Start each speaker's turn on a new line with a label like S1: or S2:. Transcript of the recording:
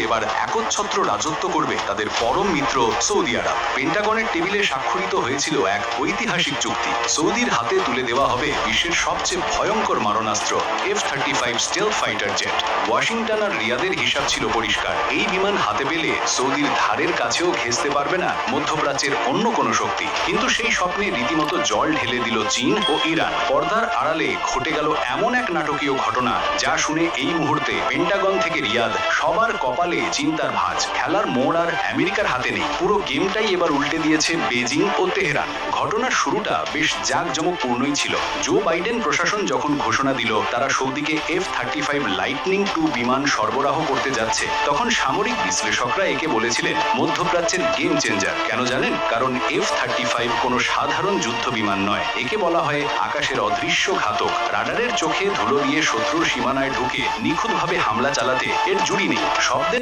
S1: এবার একচ্ছত্র রাজত্ব করবে তাদের পরম মিত্র সৌদি আরব। পেন্টাগনের টেবিলে স্বাক্ষরিত হয়েছিল এক ঐতিহাসিক চুক্তি। সৌদির হাতে তুলে দেওয়া হবে বিশ্বের সবচেয়ে ভয়ঙ্কর মারণাস্ত্র F-35 stealth fighter jet. Washington আর রিয়াদের হিসাব ছিল পরিষ্কার, এই বিমান হাতে পেলে সৌদির ধারের কাছেও ঘেঁষতে পারবে না মধ্যপ্রাচ্যের অন্য কোনো শক্তি। কিন্তু সেই স্বপ্নে রীতিমতো জল ঢেলে দিল চীন ও ইরান। পর্দার আড়ালে ঘটে গেল এমন এক নাটকীয় ঘটনা যা শুনে এই মুহূর্তে পেন্টাগন থেকে রিয়াদ সবার কপালে চিন্তার ভাঁজ। খেলার মোড় আর আমেরিকার হাতে নেই, পুরো গেমটাই এবার উল্টে দিয়েছে বেজিং ও তেহরান। ঘটনার শুরুটা বেশ জাঁকজমকপূর্ণই ছিল। জো বাইডেন প্রশাসন যখন ঘোষণা দিল তারা সৌদিকে F-35 লাইটনিং 2 বিমান সরবরাহ করতে যাচ্ছে, তখন সামরিক বিশ্লেষকরা একে বলেছিলেন মধ্যপ্রাচ্যের গেম চেঞ্জার। কেন জানেন? কারণ F-35 কোনো সাধারণ যুদ্ধ বিমান নয়, একে বলা হয় আকাশের অদৃশ্য ঘাতক। রাডারের চোখে ধুলো দিয়ে শত্রুর সীমানায় ঢুকে নিখুঁতভাবে হামলা চালাতে এর জুড়ি নেই। শব্দের